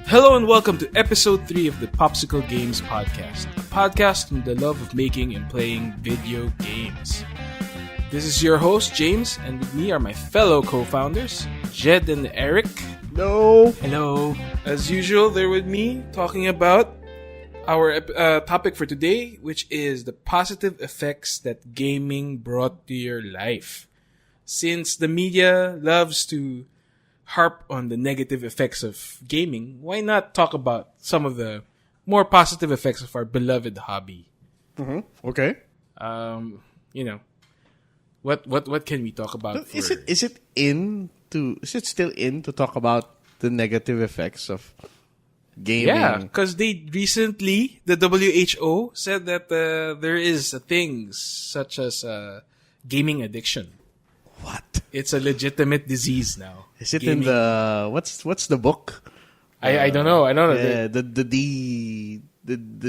Hello and welcome to episode 3 of the Popsicle Games Podcast, a podcast on the love of making and playing video games. This is your host, James, and with me are my fellow co-founders, Jed and Eric. No. Hello. As usual, they're with me talking about our topic for today, which is the positive effects that gaming brought to your life. Since the media loves to harp on the negative effects of gaming, why not talk about some of the more positive effects of our beloved hobby? Mm-hmm. Okay. What can we talk about? Is it still in to talk about the negative effects of gaming? Yeah, because they recently, the WHO said that there is things such as gaming addiction. What? It's a legitimate disease now. Is it Gaming. in the what's the book? I don't know. I don't know. Yeah, the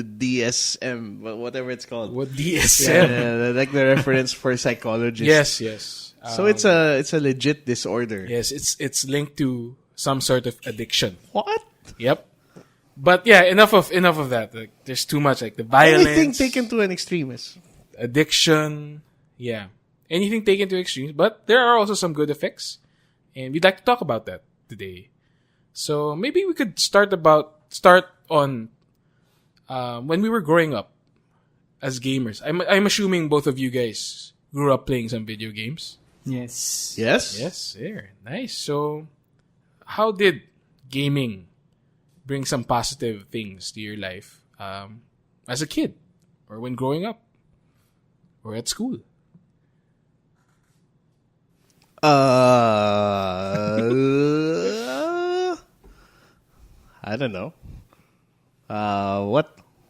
DSM, whatever it's called. What DSM? Yeah, like the reference for psychologists. Yes. So it's a legit disorder. Yes, it's linked to some sort of addiction. What? Yep. But yeah, enough of that. Like, there's too much, like the violence. Anything taken to an extreme is addiction. Yeah. Anything taken to extremes, but there are also some good effects, and we'd like to talk about that today. So maybe we could start on when we were growing up as gamers. I'm assuming both of you guys grew up playing some video games. Yes. Yes, there. Nice. So how did gaming bring some positive things to your life as a kid, or when growing up, or at school? I don't know.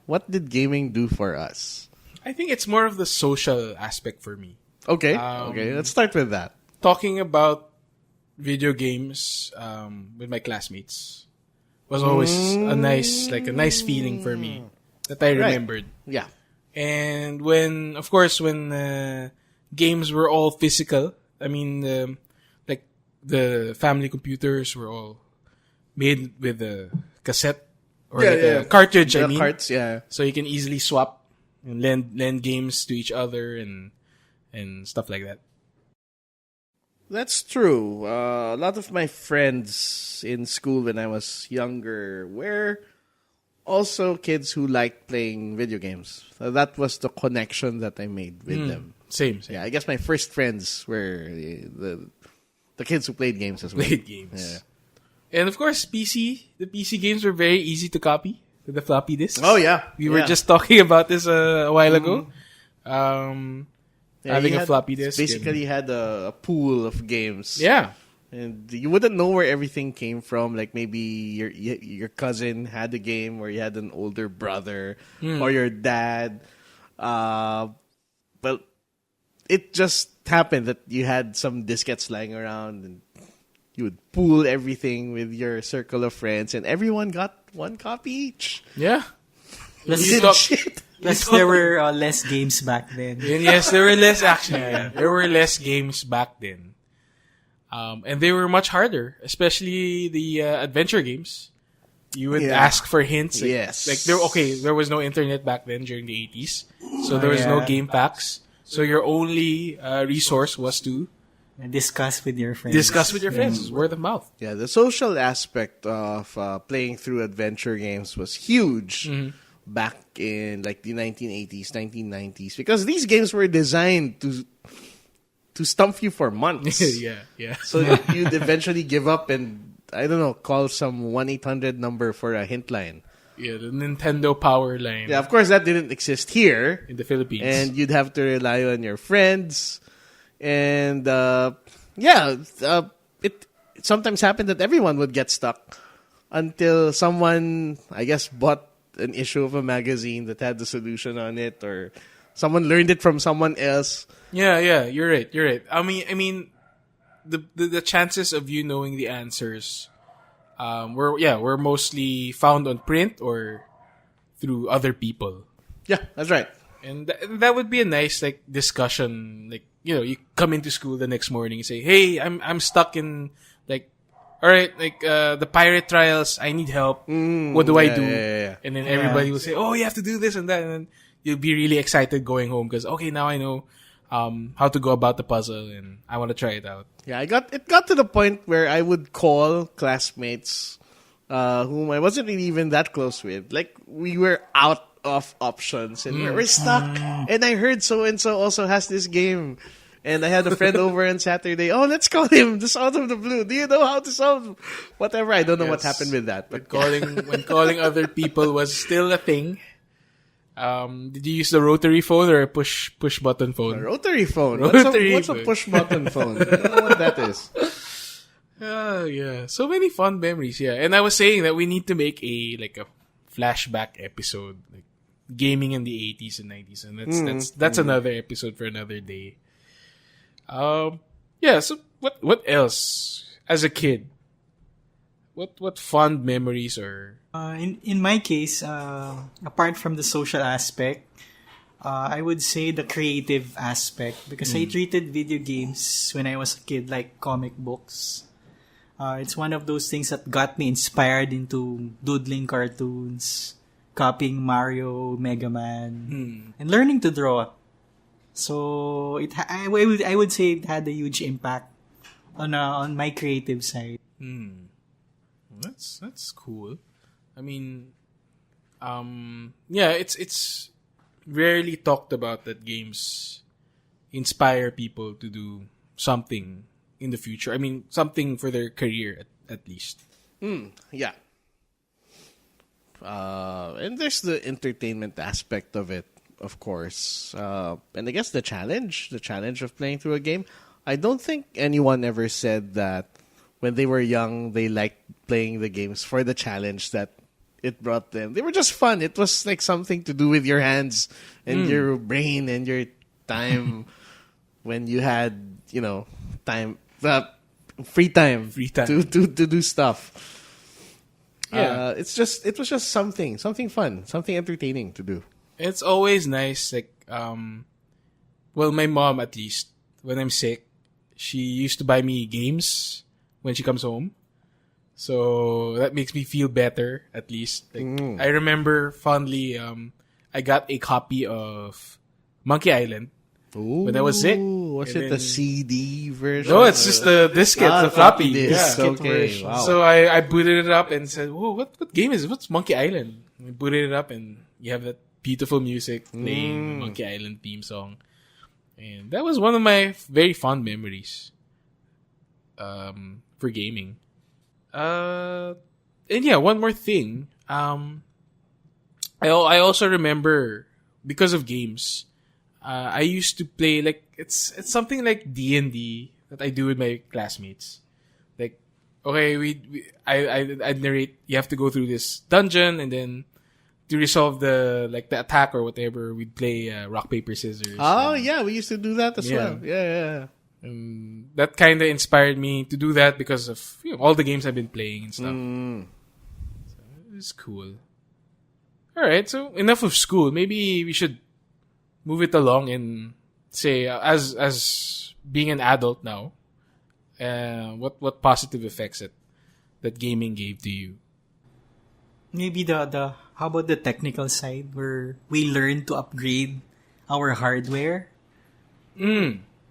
What did gaming do for us? I think it's more of the social aspect for me. Okay, let's start with that. Talking about video games with my classmates was always a nice feeling for me that I remembered. Right. Yeah. And when games were all physical, I mean, like the family computers were all made with a cassette or a cartridge. The I mean, carts, yeah. So you can easily swap and lend games to each other and stuff like that. That's true. A lot of my friends in school when I was younger were also kids who liked playing video games. So that was the connection that I made with them. Same. Yeah, I guess my first friends were the kids who played games as well. Played games. Yeah. And of course, the PC games were very easy to copy with the floppy disks. Oh, yeah. We were just talking about this a while ago. Yeah, having a floppy disk. Basically had a pool of games. Yeah. And you wouldn't know where everything came from. Like maybe your cousin had a game, or you had an older brother, or your dad. But it just happened that you had some diskettes lying around, and you would pool everything with your circle of friends, and everyone got one copy each. Yeah. Plus, there were less games back then. And yes, there were less actually. Yeah. There were less games back then. And they were much harder, especially the adventure games. You would ask for hints. There was no internet back then during the 80s. So there was no game packs. So your only resource was to discuss with your friends. It's word of mouth. Yeah, the social aspect of playing through adventure games was huge back in like the 1980s, 1990s, because these games were designed to stump you for months. Yeah. So you'd eventually give up and, I don't know, call some 1-800 number for a hint line. Yeah, the Nintendo Power line. Yeah, of course that didn't exist here in the Philippines. And you'd have to rely on your friends. And it sometimes happened that everyone would get stuck until someone, I guess, bought an issue of a magazine that had the solution on it, or someone learned it from someone else. Yeah, you're right. I mean, the chances of you knowing the answers were mostly found on print or through other people. Yeah, that's right. And that would be a nice discussion. You come into school the next morning and say, "Hey, I'm stuck in all right, like the pirate trials, I need help. What do I do? Yeah. And then everybody will say, oh, you have to do this and that. And then you'll be really excited going home because, okay, now I know how to go about the puzzle and I want to try it out. Yeah, it got to the point where I would call classmates whom I wasn't really even that close with. Like, we were out of options and we're stuck. And I heard so-and-so also has this game. And I had a friend over on Saturday. Oh, let's call him just out of the blue. Do you know how to solve whatever? I don't know what happened with that. But When calling other people was still a thing. Did you use the rotary phone or a push button phone? a rotary phone. Rotary What's a phone. push button phone? I don't know what that is. Yeah. So many fun memories, yeah. And I was saying that we need to make a flashback episode, like gaming in the 80s and 90s, and that's another episode for another day. Yeah, so what else as a kid? What fond memories or In my case, apart from the social aspect, I would say the creative aspect because I treated video games when I was a kid like comic books. It's one of those things that got me inspired into doodling cartoons, copying Mario, Mega Man, and learning to draw. So I would say it had a huge impact on my creative side. That's cool. I mean, yeah, it's rarely talked about that games inspire people to do something in the future. I mean, something for their career at least. Yeah. And there's the entertainment aspect of it, of course. And I guess the challenge of playing through a game. I don't think anyone ever said that when they were young, they liked playing the games for the challenge that it brought them. They were just fun. It was like something to do with your hands and your brain and your time when you had, time, free time to do stuff. Yeah. It was just something fun, something entertaining to do. It's always nice, like, well, my mom, at least, when I'm sick, she used to buy me games when she comes home. So that makes me feel better, at least. Like, I remember fondly, I got a copy of Monkey Island when I was sick. Was it the CD version? No, it's just the disket, the floppy disk. Yeah. Okay, wow. So I booted it up and said, "Whoa, what game is it? What's Monkey Island?" I booted it up and you have that beautiful music playing the Monkey Island theme song, and that was one of my very fond memories. For gaming. And yeah, one more thing. I also remember because of games. I used to play like it's something like D&D that I do with my classmates. Like, okay, I'd narrate. You have to go through this dungeon, and then to resolve the attack or whatever, we'd play rock paper scissors. Oh yeah, we used to do that as well. Yeah. And that kind of inspired me to do that because of all the games I've been playing and stuff. So it was cool. All right, so enough of school. Maybe we should move it along and say, as being an adult now, what positive effects that gaming gave to you? Maybe the how about the technical side where we learn to upgrade our hardware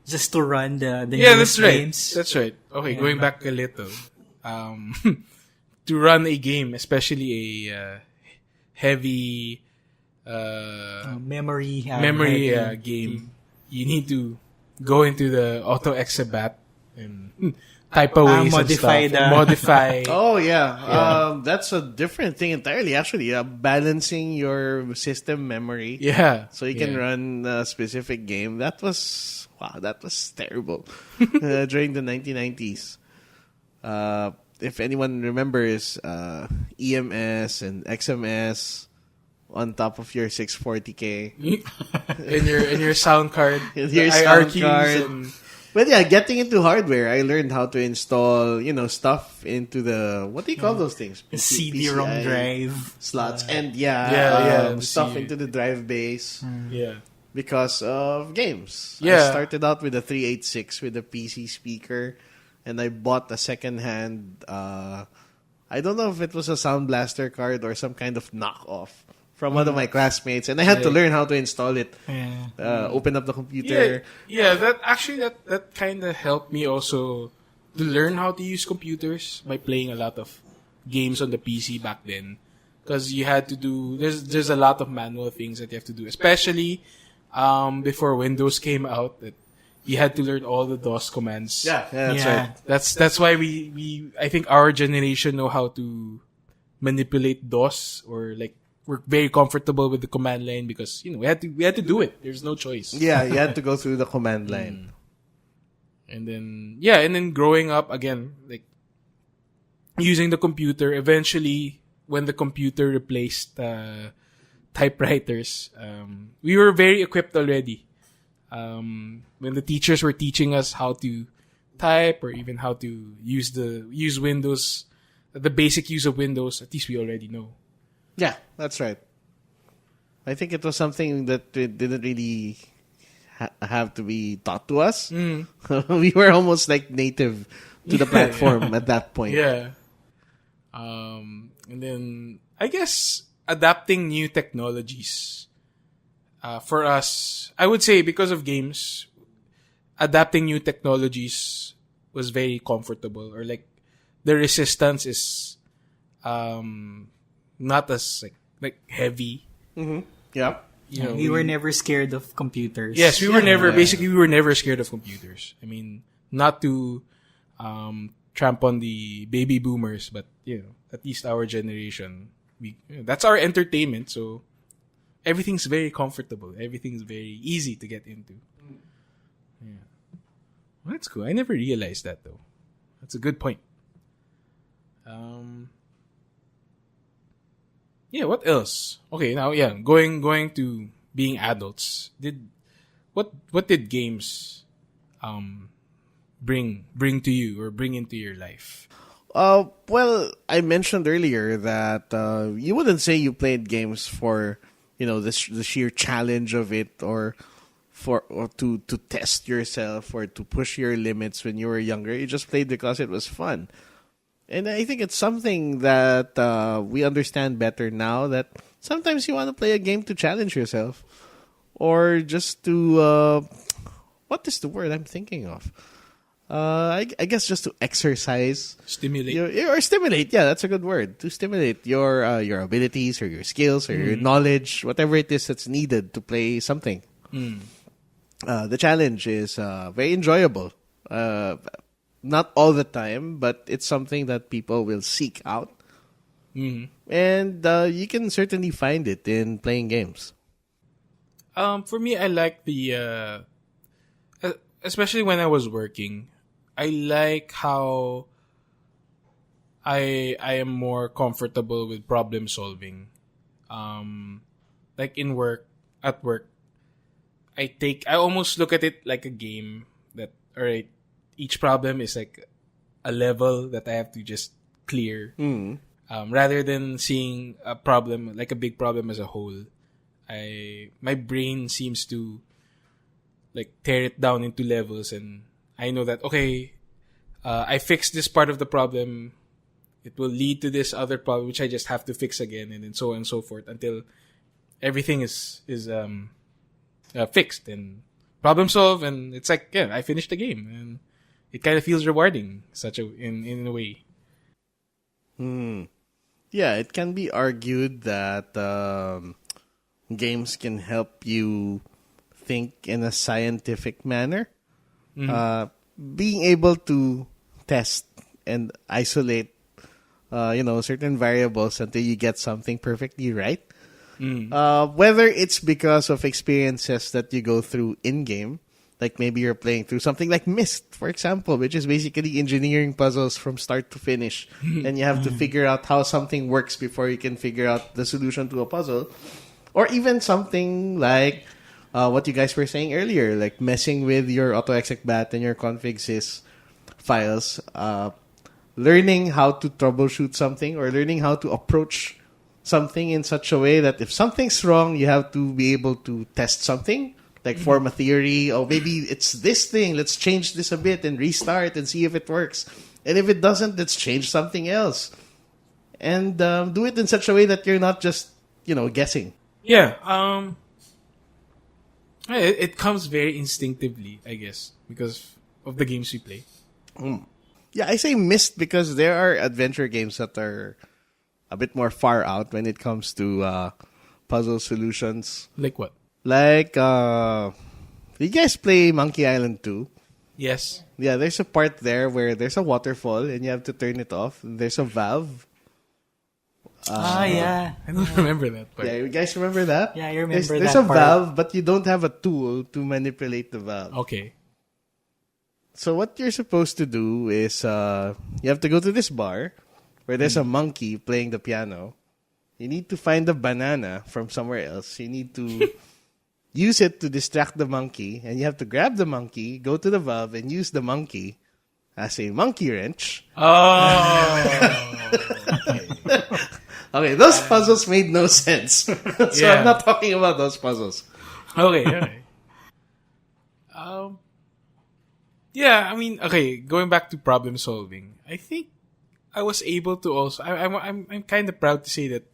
just to run the newest games. That's right. Okay, going back a little, to run a game, especially a heavy memory game, you need to go into the auto exebat and type away some stuff. Modify. Oh yeah. That's a different thing entirely. Actually, balancing your system memory. Yeah. So you can run a specific game. That was terrible during the 1990s. If anyone remembers EMS and XMS on top of your 640K in your sound card, in your sound card. But yeah, getting into hardware, I learned how to install, stuff into the, what do you call those things? CD-ROM drive slots and stuff into the drive base. Yeah. Because of games. Yeah. I started out with a 386 with a PC speaker. and I bought a second-hand. I don't know if it was a Sound Blaster card or some kind of knockoff from one of my classmates, and I had to learn how to install it. Open up the computer. That kind of helped me also to learn how to use computers by playing a lot of games on the PC back then. Because you had to do, there's a lot of manual things that you have to do, especially before Windows came out, that you had to learn all the DOS commands. That's right. That's why I think our generation know how to manipulate DOS, or like we're very comfortable with the command line because we had to do it. There's no choice. Yeah, you had to go through the command line. And then growing up again, like using the computer. Eventually, when the computer replaced typewriters, we were very equipped already. When the teachers were teaching us how to type or even how to use Windows, the basic use of Windows, at least we already know. Yeah, that's right. I think it was something that didn't really have to be taught to us. We were almost like native to the platform at that point. Yeah. And then I guess adapting new technologies. For us, I would say because of games, adapting new technologies was very comfortable, or like the resistance is not as like heavy. Mm-hmm. Yeah. We were never scared of computers. Yes, we were never scared of computers. I mean, not to tramp on the baby boomers, but at least our generation, that's our entertainment, so everything's very comfortable. Everything's very easy to get into. Yeah. Well, that's cool. I never realized that though. That's a good point. Yeah, what else? Okay, now going to being adults. What did games bring to you or bring into your life? Well, I mentioned earlier that you wouldn't say you played games for the sheer challenge of it, or to test yourself or to push your limits when you were younger. You just played because it was fun. And I think it's something that we understand better now, that sometimes you want to play a game to challenge yourself, or just to what is the word I'm thinking of? I guess just to exercise, stimulate, or stimulate. Yeah, that's a good word. To stimulate your abilities or your skills or your knowledge, whatever it is that's needed to play something. The challenge is very enjoyable. Not all the time, but it's something that people will seek out. And you can certainly find it in playing games. For me, I like the especially when I was working, I like how I am more comfortable with problem solving. Like at work, I almost look at it like a game that, all right, each problem is like a level that I have to just clear. Rather than seeing a problem, like a big problem as a whole. My brain seems to like tear it down into levels, and I know that, okay, I fixed this part of the problem. It will lead to this other problem, which I just have to fix again, and then so on and so forth until everything is fixed and problem solved. And it's like, I finished the game, and it kind of feels rewarding, in a way. Yeah, it can be argued that games can help you think in a scientific manner. Being able to test and isolate, certain variables until you get something perfectly right. Whether it's because of experiences that you go through in-game, like maybe you're playing through something like Myst, for example, which is basically engineering puzzles from start to finish. And you have to figure out how something works before you can figure out the solution to a puzzle. Or even something like what you guys were saying earlier, like messing with your autoexecbat and your configsys files, learning how to troubleshoot something or learning how to approach something in such a way that if something's wrong, you have to be able to test something, like form a theory. Oh, maybe it's this thing. Let's change this a bit and restart and see if it works. And if it doesn't, let's change something else. And do it in such a way that you're not just, guessing. Yeah. It comes very instinctively, I guess, because of the games we play. Yeah, I say missed because there are adventure games that are a bit more far out when it comes to puzzle solutions. Like what? Like, did you guys play Monkey Island 2? Yes. Yeah, there's a part there where there's a waterfall and you have to turn it off. There's a valve. Yeah. I don't remember that part. Yeah, you guys remember that? Yeah, I remember there's that a part. valve, but you don't have a tool to manipulate the valve. Okay. So what you're supposed to do is you have to go to this bar where there's a monkey playing the piano. You need to find a banana from somewhere else. You need to use it to distract the monkey, and you have to grab the monkey, go to the valve, and use the monkey as a monkey wrench. Oh. Okay, those puzzles made no sense. So Yeah. I'm not talking about those puzzles. Okay. Yeah, I mean, okay, going back to problem solving, I think I was able to also. I'm kind of proud to say that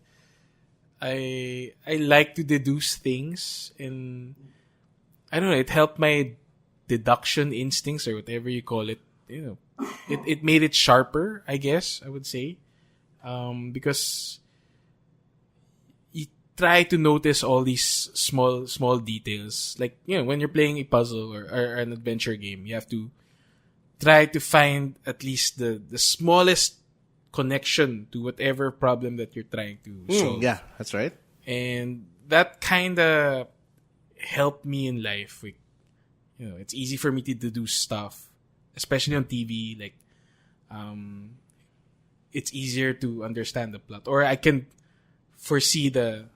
I like to deduce things, and I don't know. It helped my deduction instincts or whatever you call it. It made it sharper, I guess I would say, because you try to notice all these small details. Like when you're playing a puzzle or an adventure game, you have to try to find at least the smallest connection to whatever problem that you're trying to solve. Yeah, that's right. And that kind of helped me in life. Like, it's easy for me to deduce stuff, especially on TV. Like, it's easier to understand the plot, or I can foresee the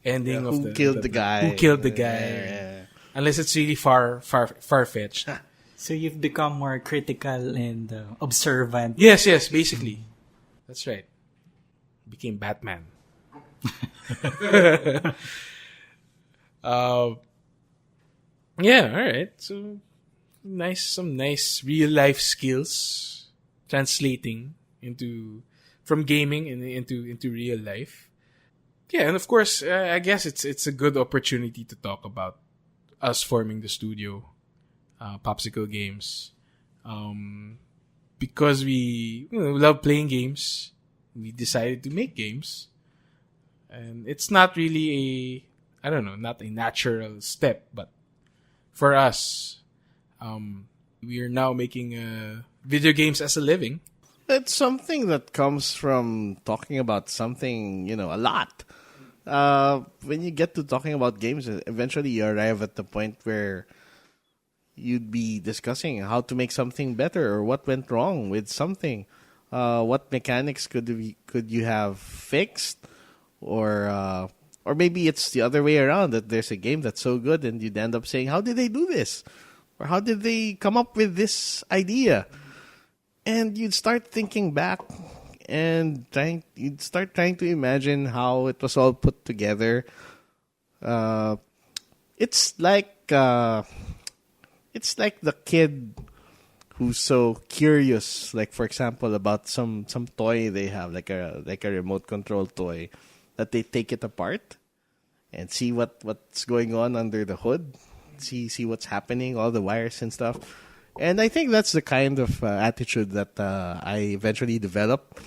ending of Who killed the guy? Who killed the guy? Yeah. Unless it's really far fetched. So you've become more critical and observant. Yes, basically. That's right. Became Batman. Yeah, alright. So, some nice real life skills translating from gaming into real life. Yeah, and of course, I guess it's a good opportunity to talk about us forming the studio, Popsicle Games. Because we love playing games, we decided to make games. And it's not really not a natural step, but for us, we are now making video games as a living. It's something that comes from talking about something, a lot. When you get to talking about games, eventually you arrive at the point where you'd be discussing how to make something better or what went wrong with something. What mechanics could you have fixed, or maybe it's the other way around, that there's a game that's so good and you'd end up saying, how did they do this? Or how did they come up with this idea? And you'd start thinking back and you'd start trying to imagine how it was all put together. It's like the kid who's so curious, like for example about some toy they have, like a remote control toy, that they take it apart and see what's going on under the hood, see what's happening, all the wires and stuff. And I think that's the kind of attitude that I eventually developed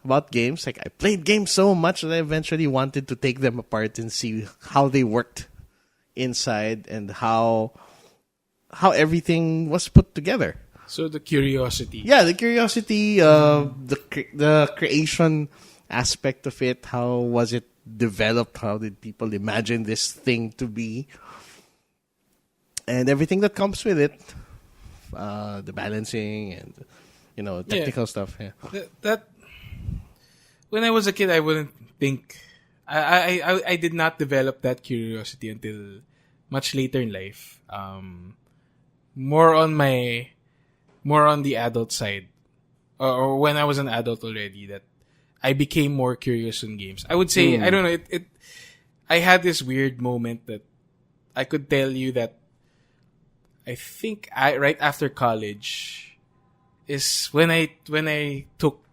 about games. Like, I played games so much that I eventually wanted to take them apart and see how they worked inside and how everything was put together. So the curiosity. Yeah, the curiosity, the creation aspect of it. How was it developed? How did people imagine this thing to be? And everything that comes with it. The balancing and, technical stuff. Yeah. That when I was a kid, I wouldn't think. I did not develop that curiosity until much later in life. More on the adult side, or when I was an adult already, that I became more curious in games. I would say I don't know. I had this weird moment that I could tell you that I think right after college is when I took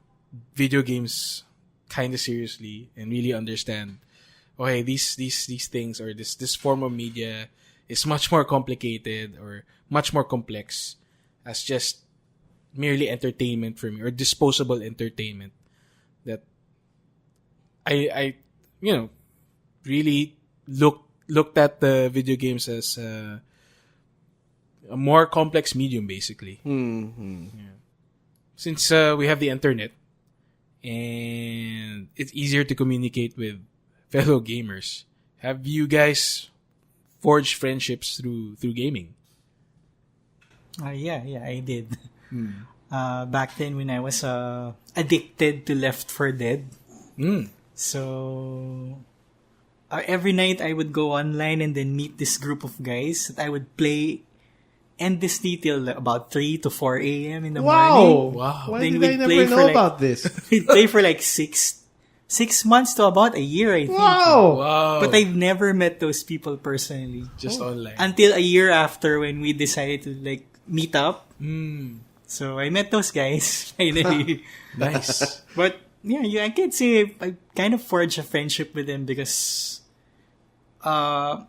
video games kind of seriously and really understand. Okay, these things or this form of media is much more complicated or much more complex as just merely entertainment for me or disposable entertainment. That I really looked at the video games as a more complex medium, basically. Mm-hmm. Yeah. Since we have the internet and it's easier to communicate with fellow gamers, have you guys forged friendships through gaming? Yeah, I did. Back then when I was addicted to Left 4 Dead. So every night I would go online and then meet this group of guys that I would play endlessly till about 3 to 4 a.m. in the morning. Wow. Why Then did we'd I play never for know like- about this? We'd play for like 6 months to about a year, I think. Wow. But I've never met those people personally. Just online. Until a year after when we decided to like meet up. So I met those guys finally. Nice. But yeah, I can say I kind of forged a friendship with them because while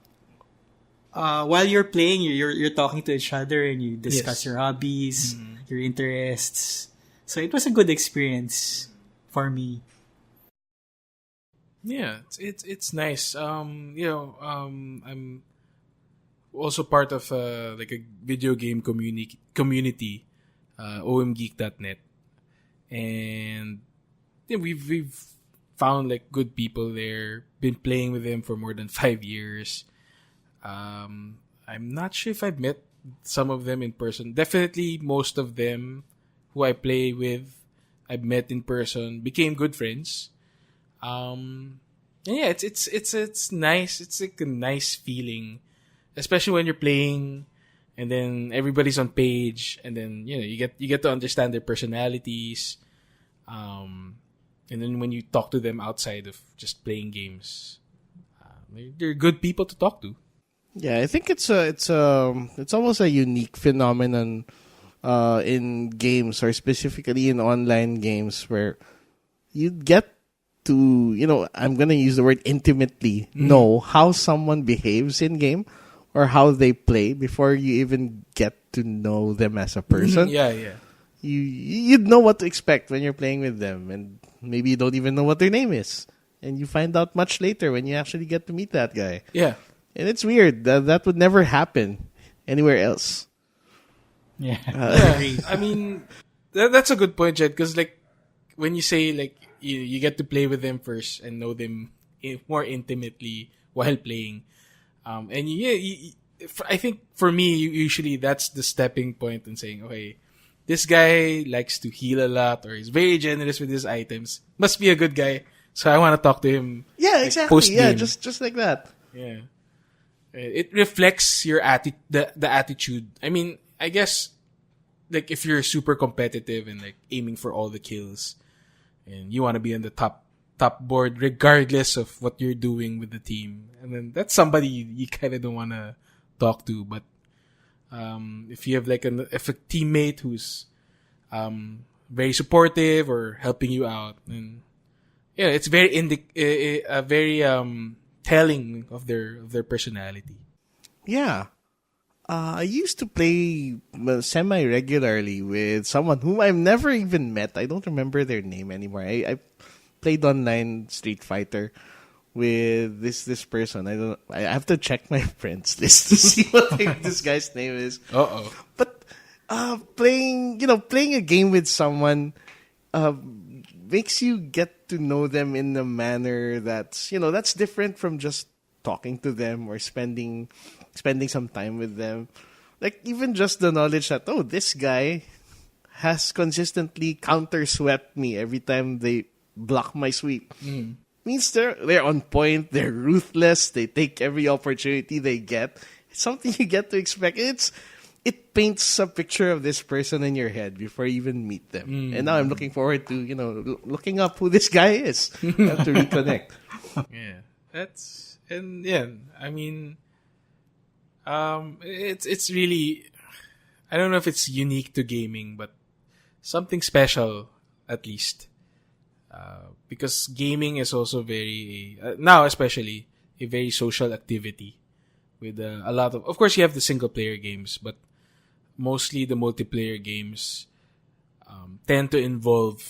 you're playing, you're talking to each other and you discuss Yes. your hobbies, your interests. So it was a good experience for me. Yeah, it's nice. I'm also part of like a video game community, omgeek.net, and yeah, we've found like good people there. Been playing with them for more than 5 years. I'm not sure if I've met some of them in person. Definitely most of them who I play with, I've met in person, became good friends. And yeah, it's nice. It's like a nice feeling, especially when you're playing, and then everybody's on page, and then you get to understand their personalities, and then when you talk to them outside of just playing games, they're good people to talk to. Yeah, I think it's almost a unique phenomenon in games, or specifically in online games, where you get to, I'm going to use the word intimately, know how someone behaves in game or how they play before you even get to know them as a person. Yeah. You'd know what to expect when you're playing with them, and maybe you don't even know what their name is. And you find out much later when you actually get to meet that guy. Yeah. And it's weird. That would never happen anywhere else. Yeah. Yeah. I mean, that's a good point, Jed, because like when you say like you get to play with them first and know them more intimately while playing, and I think for me usually that's the stepping point in saying, okay, this guy likes to heal a lot or he's very generous with his items, must be a good guy, so I want to talk to him. Yeah, like, exactly. post-game. Yeah, just like that. Yeah. It reflects your the attitude. I mean, I guess like if you're super competitive and like aiming for all the kills and you want to be on the top board regardless of what you're doing with the team, and then that's somebody you kind of don't want to talk to. But if you have like if a teammate who's very supportive or helping you out, then yeah, it's very telling of their personality. Yeah. I used to play semi-regularly with someone whom I've never even met. I don't remember their name anymore. I played online Street Fighter with this person. I have to check my friends list to see what this guy's name is. Uh-oh. But playing a game with someone makes you get to know them in a manner that's different from just talking to them or spending some time with them. Like even just the knowledge that, oh, this guy has consistently counter-swept me every time they block my sweep. Means they're on point, they're ruthless, they take every opportunity they get. It's something you get to expect. It paints a picture of this person in your head before you even meet them. And now I'm looking forward to, looking up who this guy is. I have to reconnect. Yeah. I mean, It's really, I don't know if it's unique to gaming, but something special at least. Because gaming is also very now especially a very social activity with a lot of course you have the single player games, but mostly the multiplayer games tend to involve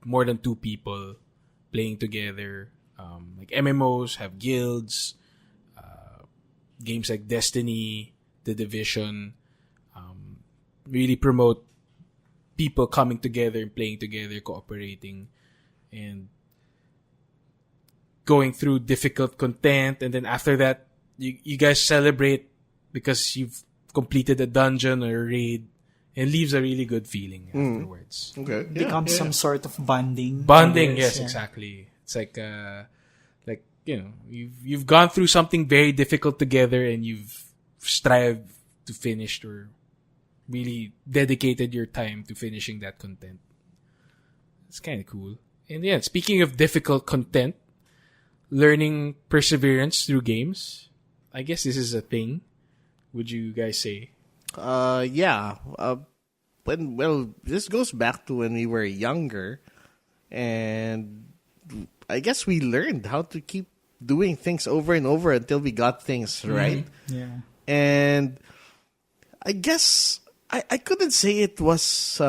more than two people playing together. Like MMOs have guilds, games like Destiny, The Division, really promote people coming together and playing together, cooperating, and going through difficult content. And then after that, you guys celebrate because you've completed a dungeon or a raid, and leaves a really good feeling afterwards. Okay. Becomes some sort of bonding. Bonding, I guess, yes, exactly. It's like you've gone through something very difficult together, and you've strived to finish or really dedicated your time to finishing that content. It's kind of cool. And yeah, speaking of difficult content, learning perseverance through games, I guess this is a thing. Would you guys say? Yeah. This goes back to when we were younger, and I guess we learned how to keep doing things over and over until we got things right. Yeah. And I guess I couldn't say it was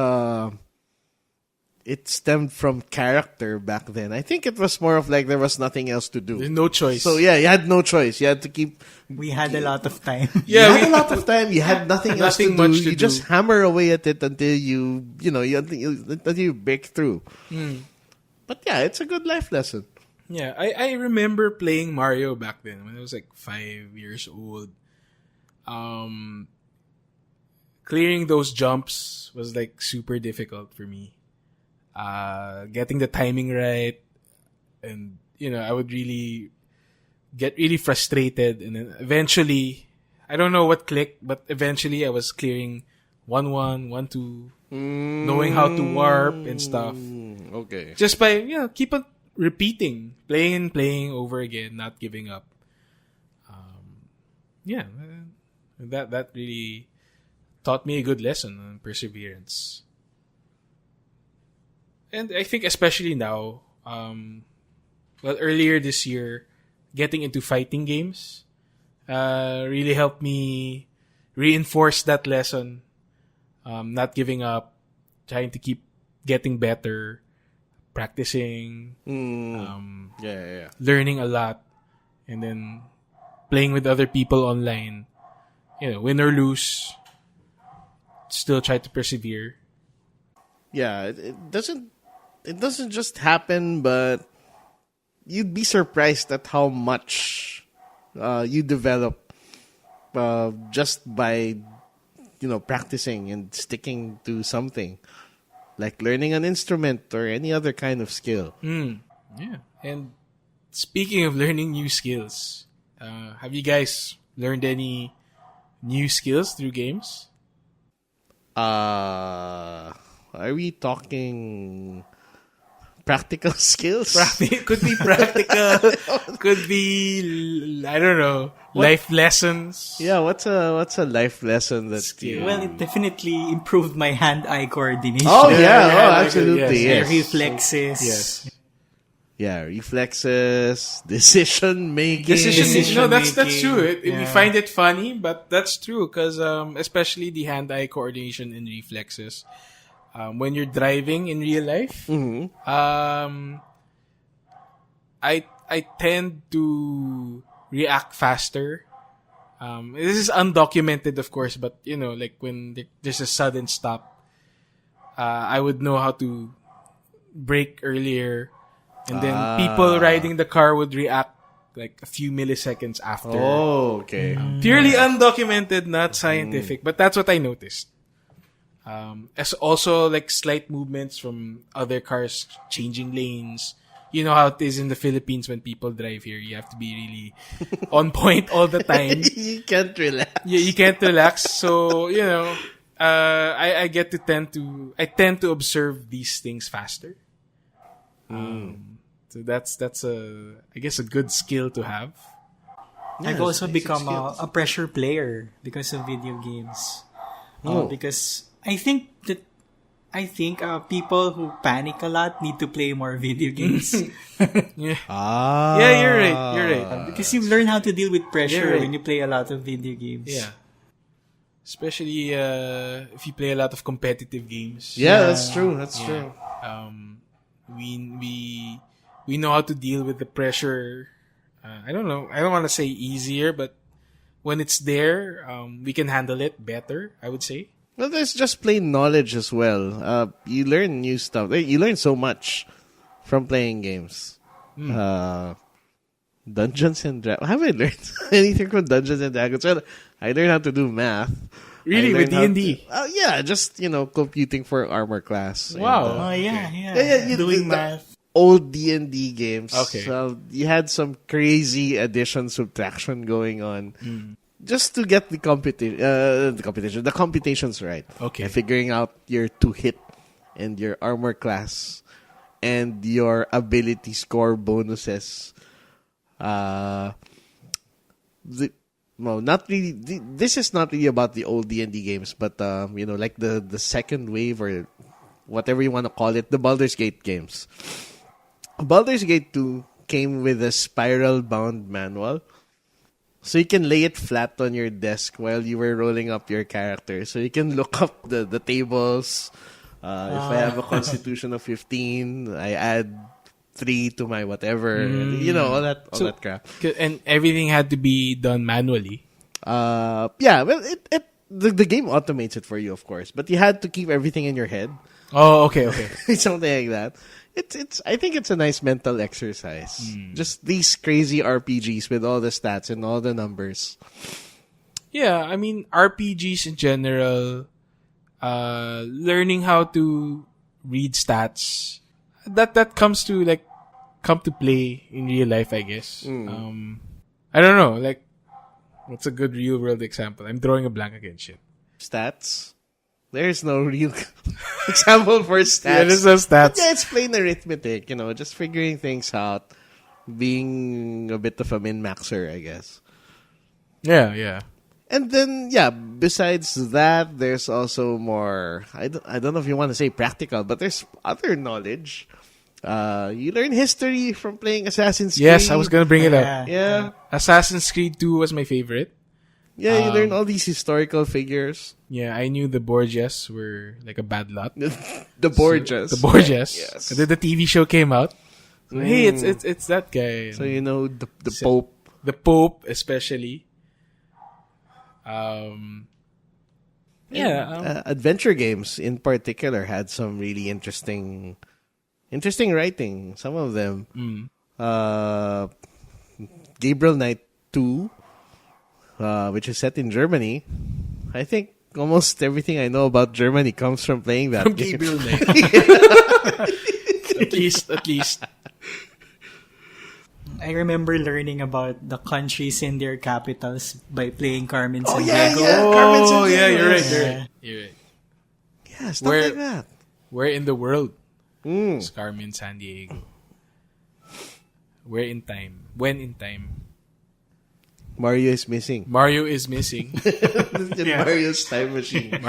it stemmed from character back then. I think it was more of like there was nothing else to do. There's no choice. So yeah, you had no choice. You had to keep. We had a lot of time. You had a lot of time. You had nothing else to Nothing do. much to You just do. hammer away at it until until you break through. But yeah, it's a good life lesson. Yeah, I remember playing Mario back then when I was like 5 years old. Clearing those jumps was like super difficult for me. Getting the timing right, and I would really get really frustrated, and then eventually, I don't know what clicked, but eventually I was clearing 1-1, 1-2, knowing how to warp and stuff. Okay. Just by keep on repeating, playing over again, not giving up. That really taught me a good lesson on perseverance. And I think especially now, earlier this year, getting into fighting games really helped me reinforce that lesson. Not giving up, trying to keep getting better, practicing, learning a lot, and then playing with other people online. Win or lose, still try to persevere. Yeah, it doesn't just happen, but you'd be surprised at how much you develop just by practicing and sticking to something, like learning an instrument or any other kind of skill. Yeah. And speaking of learning new skills, have you guys learned any new skills through games? Are we talking practical skills? It could be practical. Could be, I don't know, life lessons. Yeah, what's a life lesson that Skill. Well, it definitely improved my hand-eye coordination. Oh Yeah, yeah, like, absolutely. yes. Yes. Reflexes. Yes. Yeah, reflexes, decision making. No, that's making. true. We Yeah. find it funny, but that's true because especially the hand-eye coordination and reflexes. When you're driving in real life, I tend to react faster. This is undocumented, of course, but like when there's a sudden stop, I would know how to brake earlier, and then people riding the car would react like a few milliseconds after. Oh, okay. Purely undocumented, not scientific, but that's what I noticed. As also like slight movements from other cars changing lanes. You know how it is in the Philippines when people drive here. You have to be really on point all the time. You can't relax. You can't relax. So, I tend to observe these things faster. So that's I guess a good skill to have. I've Yeah, also basic become skills. a pressure player because of video games. Oh. Because I think people who panic a lot need to play more video games. Yeah. Ah. Yeah, you're right. You're right. Because you learn how to deal with pressure You're right. when you play a lot of video games. Yeah. Especially if you play a lot of competitive games. Yeah, that's true. That's Yeah. true. We know how to deal with the pressure. I don't know. I don't want to say easier, but when it's there, we can handle it better, I would say. Well, there's just plain knowledge as well. You learn new stuff. You learn so much from playing games. Dungeons and Dragons. Have I learned anything from Dungeons and Dragons? Well, I learned how to do math. Really? I With learned how D&D? to- yeah, just, computing for armor class. Wow. And, Oh, yeah. Yeah, you- Doing the- math. old D&D games. Okay. So you had some crazy addition, subtraction going on. Just to get the computations right. Okay. And figuring out your 2-hit and your armor class and your ability score bonuses. Not really. This is not really about the old D&D games, but like the second wave or whatever you want to call it, the Baldur's Gate games. Baldur's Gate 2 came with a spiral-bound manual. So you can lay it flat on your desk while you were rolling up your character. So you can look up the tables. If I have a constitution of 15, I add 3 to my whatever. All that crap. And everything had to be done manually. Yeah, well, the game automates it for you, of course. But you had to keep everything in your head. Oh, okay. Something like that. I think it's a nice mental exercise. Just these crazy RPGs with all the stats and all the numbers. Yeah, I mean, RPGs in general, learning how to read stats, that comes to come to play in real life, I guess. I don't know, what's a good real world example? I'm drawing a blank again, shit. Stats? There's no real example for stats. Yeah, there's no stats. Yeah, it's plain arithmetic, just figuring things out. Being a bit of a min-maxer, I guess. Yeah. And then, besides that, there's also more, I don't know if you want to say practical, but there's other knowledge. You learn history from playing Assassin's Creed. Yes, I was gonna bring it up. Yeah. Assassin's Creed 2 was my favorite. Yeah, you learn all these historical figures. Yeah, I knew the Borgias were like a bad lot. The Borgias. The Borgias. Yes. And then the TV show came out. So, hey, it's that guy. So you know the Pope. The Pope, especially. Adventure games in particular had some really interesting writing. Some of them. Gabriel Knight 2, which is set in Germany. I think almost everything I know about Germany comes from playing that From game. Gabriel Knight. At least. I remember learning about the countries and their capitals by playing Carmen Sandiego. Carmen Sandiego. Yeah, you're right. Yeah. You're right. Yeah, stuff like that. Where in the world is Carmen Sandiego? Where in time? When in time? Mario is missing. Mario is missing. Mario's time machine.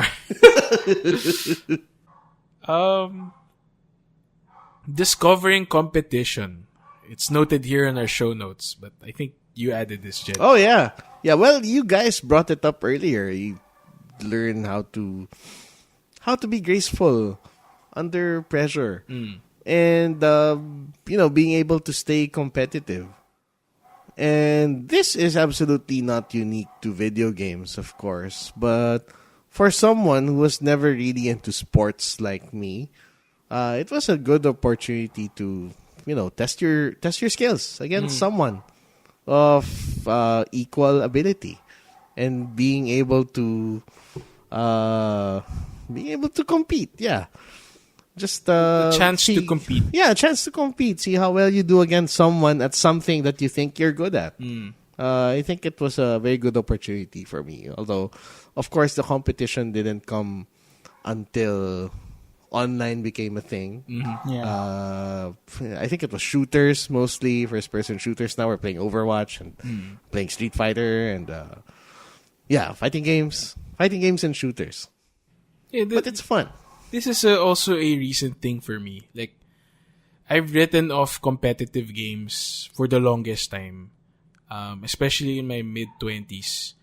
Discovering competition. It's noted here in our show notes, but I think you added this, Jed. Oh yeah. Yeah, well, you guys brought it up earlier. You learn how to be graceful under pressure. And being able to stay competitive. And this is absolutely not unique to video games, of course, but for someone who was never really into sports like me, it was a good opportunity to, test your skills against someone of equal ability and being able to compete. Yeah. Just a chance to compete. Yeah, a chance to compete. See how well you do against someone at something that you think you're good at. I think it was a very good opportunity for me. Although, of course, the competition didn't come until online became a thing. Yeah. I think it was shooters mostly, first-person shooters. Now we're playing Overwatch and playing Street Fighter and fighting games and shooters. Yeah, But it's fun. this is also a recent thing for me. Like, I've written off competitive games for the longest time, especially in my mid-20s.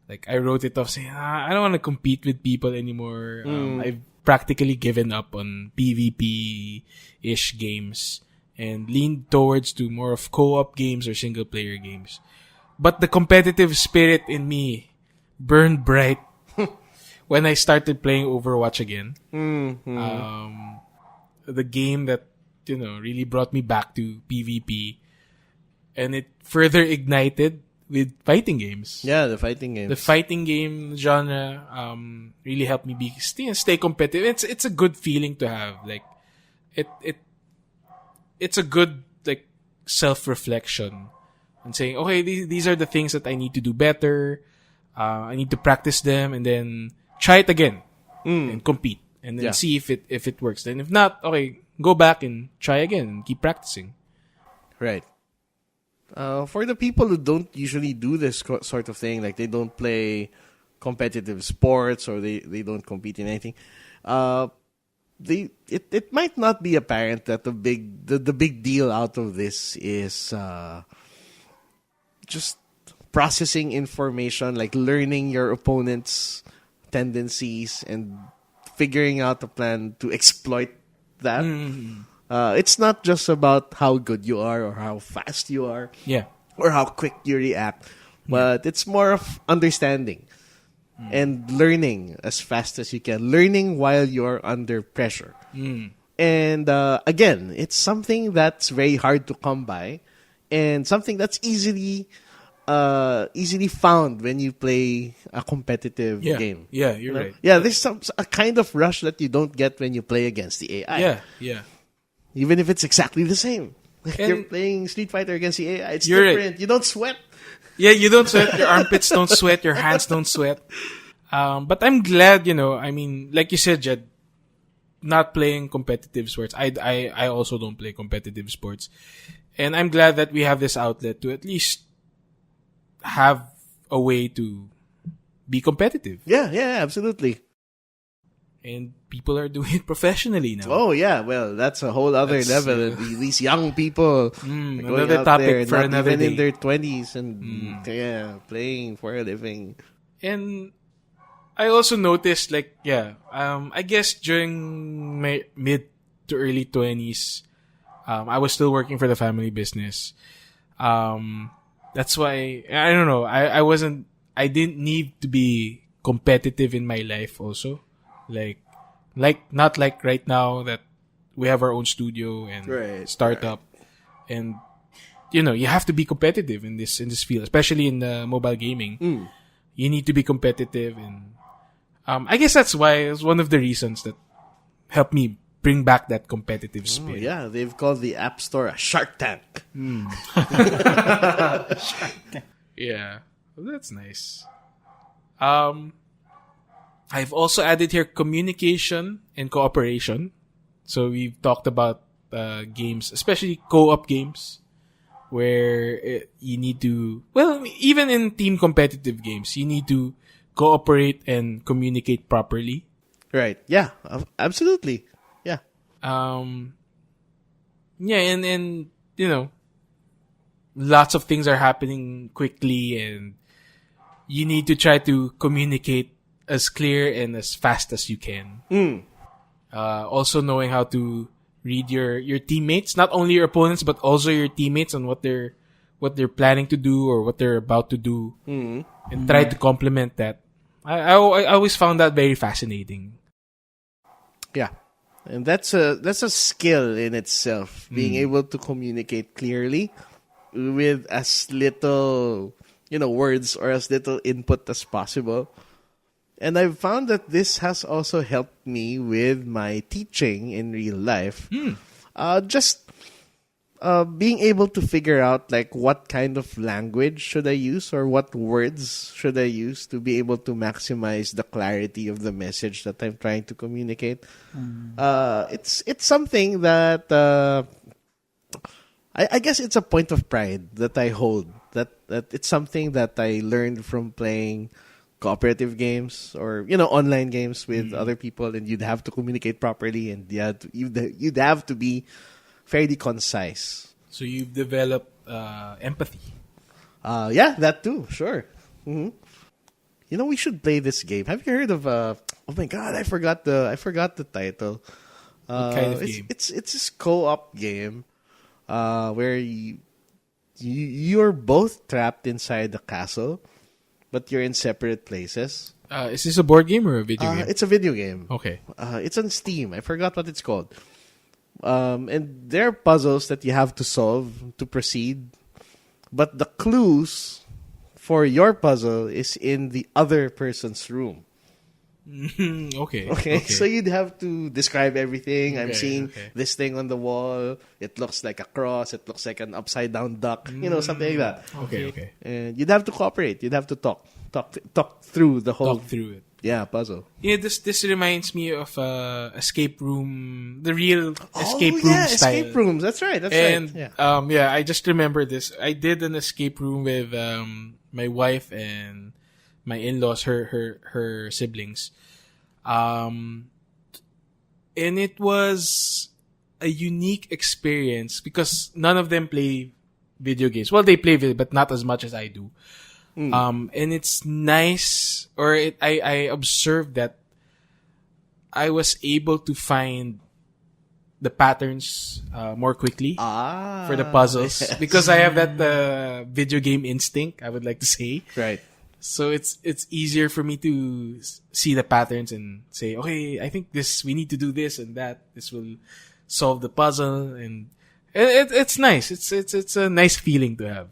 Like, I wrote it off saying, I don't want to compete with people anymore. I've practically given up on PvP-ish games and leaned towards to more of co-op games or single-player games. But the competitive spirit in me burned bright when I started playing Overwatch again. The game that, really brought me back to PvP. And it further ignited with fighting games. Yeah, the fighting games. The fighting game genre really helped me stay competitive. It's a good feeling to have. Like it's a good like self-reflection and saying, okay, these are the things that I need to do better. I need to practice them and then try it again and compete and then see if it works. Then if not, okay, go back and try again and keep practicing. Right. For the people who don't usually do this sort of thing, like they don't play competitive sports or they don't compete in anything, it might not be apparent that the big deal out of this is just processing information, like learning your opponent's tendencies and figuring out a plan to exploit that. It's not just about how good you are or how fast you are, or how quick you react, but it's more of understanding and learning as fast as you can, learning while you're under pressure. And again, it's something that's very hard to come by, and something that's easily found when you play a competitive game. Yeah, you're right. Yeah, there's a kind of rush that you don't get when you play against the AI. Yeah. Even if it's exactly the same. Like And you're playing Street Fighter against the AI. It's You're different. right. You don't sweat. Yeah, you don't sweat. Your armpits don't sweat. Your hands don't sweat. But I'm glad, I mean, like you said, Jed, not playing competitive sports. I also don't play competitive sports. And I'm glad that we have this outlet to at least have a way to be competitive. Yeah, absolutely. And people are doing it professionally now. Oh, yeah. Well, that's a whole other level. These young people going another out topic there, for not another even day. in their 20s and playing for a living. And I also noticed, I guess during my mid to early 20s, I was still working for the family business. That's why, I don't know, I didn't need to be competitive in my life also. Not like right now that we have our own studio and startup. And, you have to be competitive in this field, especially in the mobile gaming. You need to be competitive, and I guess that's why it's one of the reasons that helped me bring back that competitive spirit. Yeah, they've called the App Store a Shark Tank. Yeah, well, that's nice. I've also added here communication and cooperation. So we've talked about games, especially co-op games, where you need to, even in team competitive games, you need to cooperate and communicate properly. Right. Yeah, absolutely. Yeah. And lots of things are happening quickly, and you need to try to communicate as clear and as fast as you can. Also knowing how to read your teammates, not only your opponents but also your teammates, on what they're planning to do or what they're about to do, and try to complement that. I always found that very fascinating. Yeah. And that's a skill in itself, being able to communicate clearly with as little, words or as little input as possible. And I've found that this has also helped me with my teaching in real life. Just being able to figure out like what kind of language should I use or what words should I use to be able to maximize the clarity of the message that I'm trying to communicate. It's something that I guess it's a point of pride that I hold. That it's something that I learned from playing cooperative games or online games with other people, and you'd have to communicate properly, and you'd have to be fairly concise. So you've developed empathy. Yeah, that too. Sure. We should play this game. Have you heard of? Oh my God, I forgot the title. What kind of game? It's this co-op game, where you're both trapped inside the castle, but you're in separate places. Is this a board game or a video game? It's a video game. Okay. It's on Steam. I forgot what it's called. And there are puzzles that you have to solve to proceed. But the clues for your puzzle is in the other person's room. Okay. So you'd have to describe everything. I'm seeing okay. this thing on the wall. It looks like a cross. It looks like an upside down duck. Something like that. Okay. And you'd have to cooperate. You'd have to talk through the whole Talk through it. puzzle. Yeah, this reminds me of escape room, the real escape room style. Escape rooms. That's right. And right. Yeah. I just remember this. I did an escape room with my wife and my in-laws, her siblings. And it was a unique experience because none of them play video games. Well, they play video, but not as much as I do. And it's nice, I observed that I was able to find the patterns more quickly for the puzzles because I have that video game instinct, I would like to say. Right. So it's easier for me to see the patterns and say, okay, I think we need to do this and that. This will solve the puzzle, and it's nice. It's a nice feeling to have.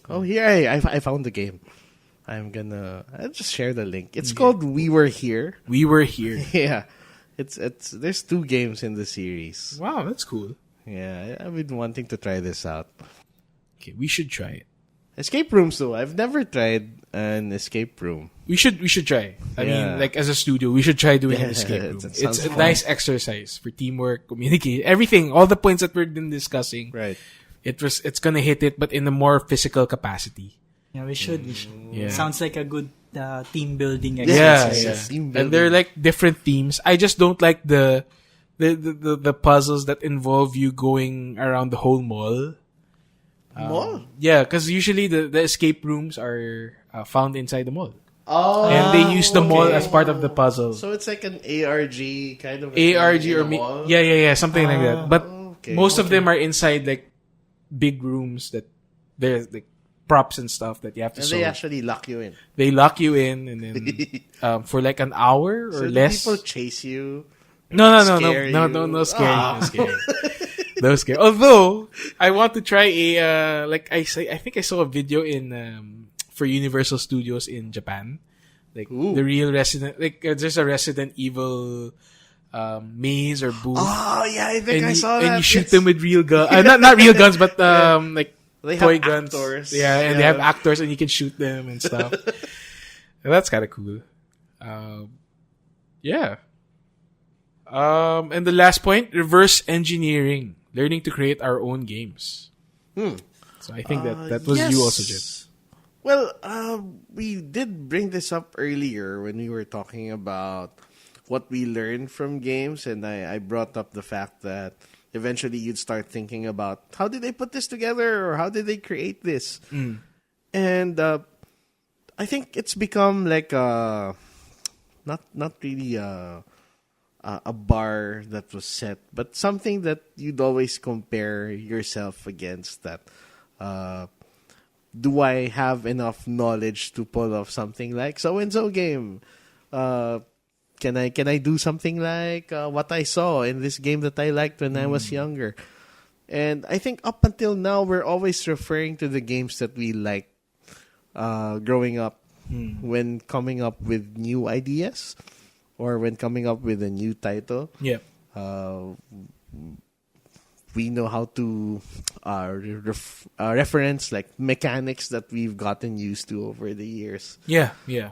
Oh, here I found the game. I'll just share the link. It's called We Were Here. We Were Here. Yeah. There's 2 games in the series. Wow, that's cool. Yeah, I've been wanting to try this out. Okay, we should try it. Escape rooms though. I've never tried an escape room. We should try. I mean, like as a studio, we should try doing an escape room. It It's sounds a fun. nice exercise for teamwork, communication, everything, all the points that we've been discussing. Right. It's gonna hit it, but in a more physical capacity. Yeah, we should. Yeah. Sounds like a good team building Yeah, exercise. Team and building. they're like different themes. I just don't like the puzzles that involve you going around the whole mall. Mall? Yeah, because usually the escape rooms are found inside the mall. Oh. And they use the mall okay. as part of the puzzle. So it's like an ARG kind of ARG thing in or a mall? yeah, something like that. But okay. most of them are inside like big rooms that there's like props and stuff that you have to And solve. they actually lock you in. They lock you in, and then for like an hour or So do less. people chase you? No, scare you? no scary, Ah. no scary. No scary. Although I want to try I think I saw a video in for Universal Studios in Japan, like Ooh. the real Resident, there's a Resident Evil maze or booth. Oh, yeah, I think and I saw that. And you shoot Yes. them with real guns. Not real guns, but like They toy have guns. actors. Yeah, and they Yeah. have actors, and you can shoot them and stuff. And that's kind of cool. Yeah. And the last point, reverse engineering, learning to create our own games. So I think that was you also, Jim. Well, we did bring this up earlier when we were talking about what we learned from games, and I brought up the fact that eventually you'd start thinking about how did they put this together or how did they create this? And I think it's become like not really a bar that was set, but something that you'd always compare yourself against. That do I have enough knowledge to pull off something like so and so game? Can I do something like what I saw in this game that I liked when I was younger? And I think up until now we're always referring to the games that we liked growing up when coming up with new ideas or when coming up with a new title. Yeah. we know how to reference like mechanics that we've gotten used to over the years. Yeah, yeah.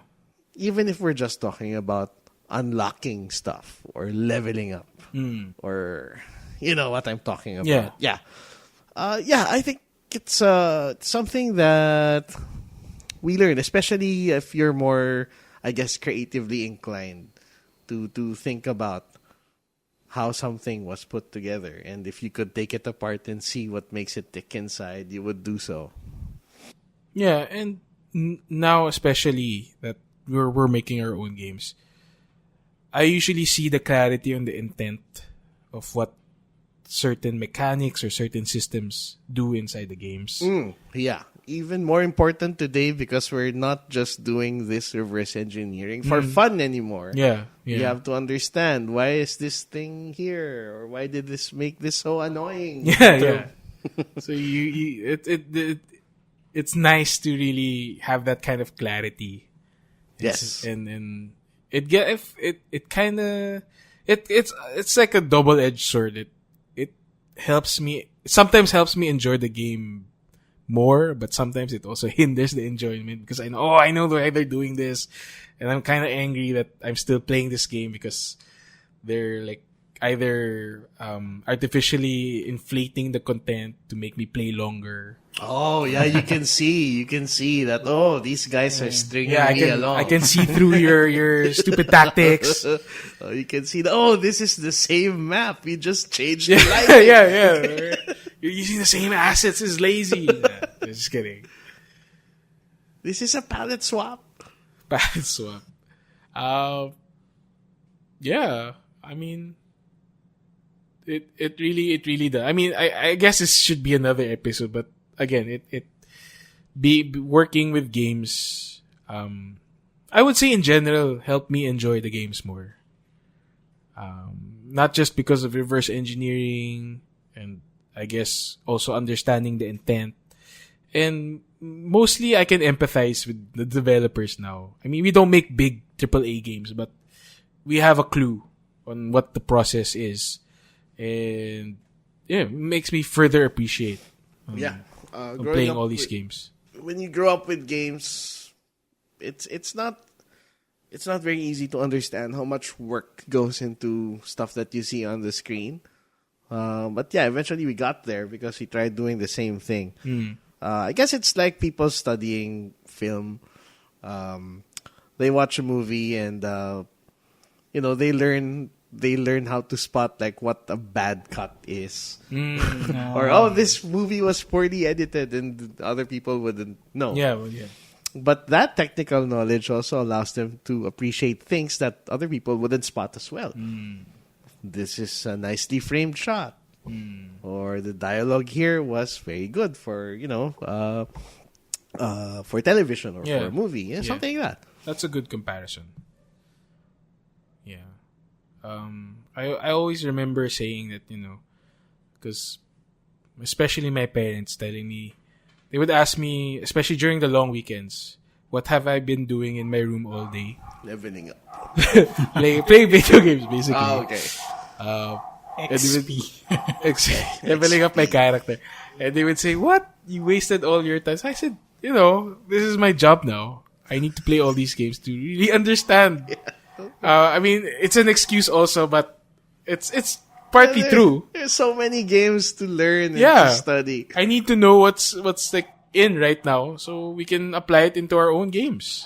Even if we're just talking about unlocking stuff or leveling up, or you know what I'm talking about. Yeah. I think it's something that we learn, especially if you're more, I guess, creatively inclined to think about how something was put together, and if you could take it apart and see what makes it tick inside, you would do so. Yeah, and now especially that we're making our own games, I usually see the clarity on the intent of what certain mechanics or certain systems do inside the games. Yeah. Even more important today because we're not just doing this reverse engineering for fun anymore. Yeah. You have to understand, why is this thing here, or why did this make this so annoying? Yeah. So it's nice to really have that kind of clarity. Yes. And it's like a double-edged sword. It sometimes helps me enjoy the game more, but sometimes it also hinders the enjoyment because I know why they're doing this, and I'm kind of angry that I'm still playing this game because they're like either artificially inflating the content to make me play longer. Oh yeah, you can see that. Oh, these guys are stringing me along. I can see through your stupid tactics. You can see this is the same map. We just changed the lighting. Yeah. You're using the same assets. It's lazy. Just kidding. This is a palette swap. Palette swap. Yeah. I mean, it really does. I mean, I guess this should be another episode, but again, it working with games. I would say in general helped me enjoy the games more. Not just because of reverse engineering, and I guess also understanding the intent. And mostly I can empathize with the developers now. I mean, we don't make big AAA games, but we have a clue on what the process is. And yeah, it makes me further appreciate playing all these games. When you grow up with games, it's not very easy to understand how much work goes into stuff that you see on the screen. But yeah, eventually we got there because we tried doing the same thing. I guess it's like people studying film. They watch a movie and they learn how to spot like what a bad cut is. Or this movie was poorly edited and other people wouldn't know. Yeah. But that technical knowledge also allows them to appreciate things that other people wouldn't spot as well. This is a nicely framed shot. Or the dialogue here was very good for, for television or for a movie. Something like that. That's a good comparison. Yeah. I always remember saying that, because especially my parents telling me, they would ask me, especially during the long weekends, what have I been doing in my room all day? Leveling up. Playing video games, basically. Okay. XP. Leveling up my character. And they would say, what? You wasted all your time. So I said, this is my job now. I need to play all these games to really understand. I mean, it's an excuse also, but it's partly true. There's so many games to learn and to study. I need to know what's like in right now so we can apply it into our own games.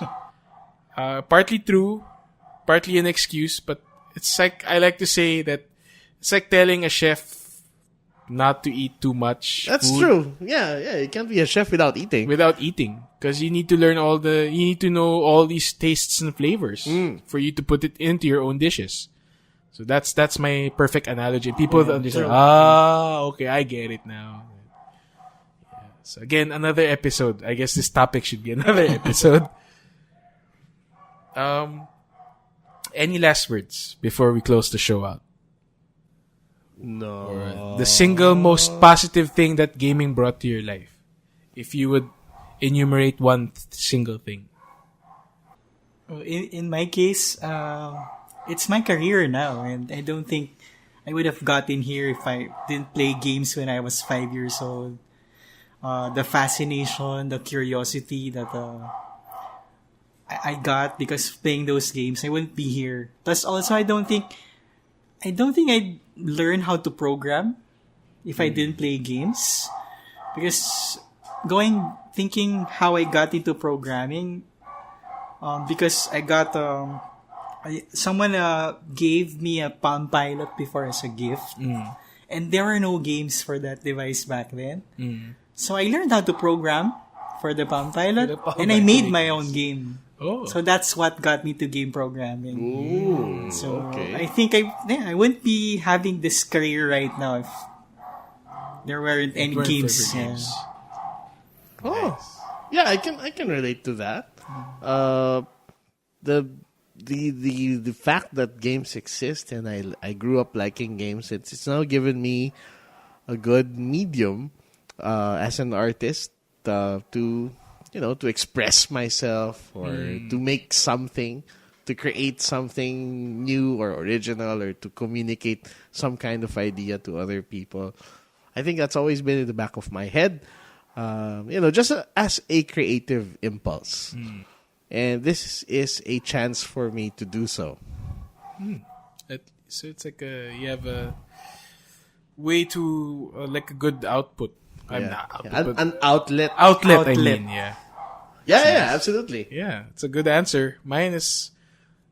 Partly true, partly an excuse, but it's like, I like to say that it's like telling a chef not to eat too much That's food. true. Yeah. You can't be a chef without eating. Because you need to learn you need to know all these tastes and flavors for you to put it into your own dishes. So that's my perfect analogy. People understand. Okay, I get it now. Yeah. So again, another episode. I guess this topic should be another episode. Any last words before we close the show out? No. Or the single most positive thing that gaming brought to your life? If you would enumerate one single thing. In my case, it's my career now, and I don't think I would have gotten here if I didn't play games when I was 5 years old. The fascination, the curiosity that I got because of playing those games, I wouldn't be here. Plus, also, I don't think I'd learn how to program if I didn't play games. Because thinking how I got into programming, because I got someone gave me a Palm Pilot before as a gift, and there were no games for that device back then. So I learned how to program for the Palm Pilot, and I made my own game. Oh. So that's what got me to game programming. Ooh, So okay. I think I wouldn't be having this career right now if there weren't any Weren't games. for games. Oh, yeah, I can relate to that. The fact that games exist and I grew up liking games, it's now given me a good medium as an artist to express myself or to make something, to create something new or original, or to communicate some kind of idea to other people. I think that's always been in the back of my head, just as a creative impulse. And this is a chance for me to do so. So it's like you have a way to like a good output. An outlet. Outlet, I mean, yeah. Yeah, absolutely. Yeah, it's a good answer. Mine is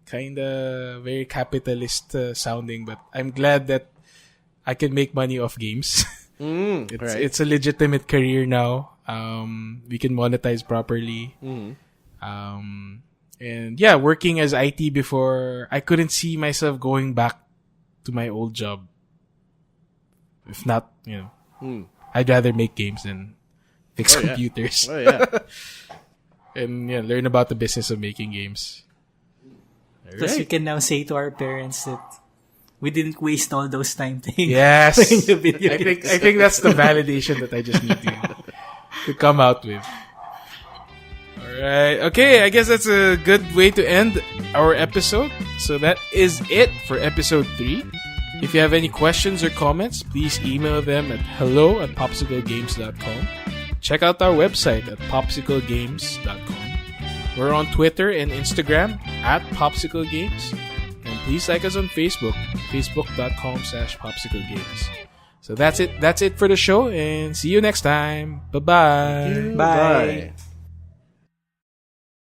kind of very capitalist sounding, but I'm glad that I can make money off games. It's a legitimate career now. We can monetize properly. And yeah, working as IT before, I couldn't see myself going back to my old job. If not, I'd rather make games than fix computers. Oh, yeah. And learn about the business of making games. Plus, we can now say to our parents that we didn't waste all those time playing. Yes, playing the video games. I think that's the validation that I just need to come out with. All right, okay. I guess that's a good way to end our episode. So that is it for episode 3. If you have any questions or comments, please email them at hello@popsiclegames.com. Check out our website at popsiclegames.com. We're on Twitter and Instagram @popsiclegames. And please like us on Facebook, facebook.com/popsiclegames. So that's it. That's it for the show, and see you next time. Bye-bye. Bye. Bye.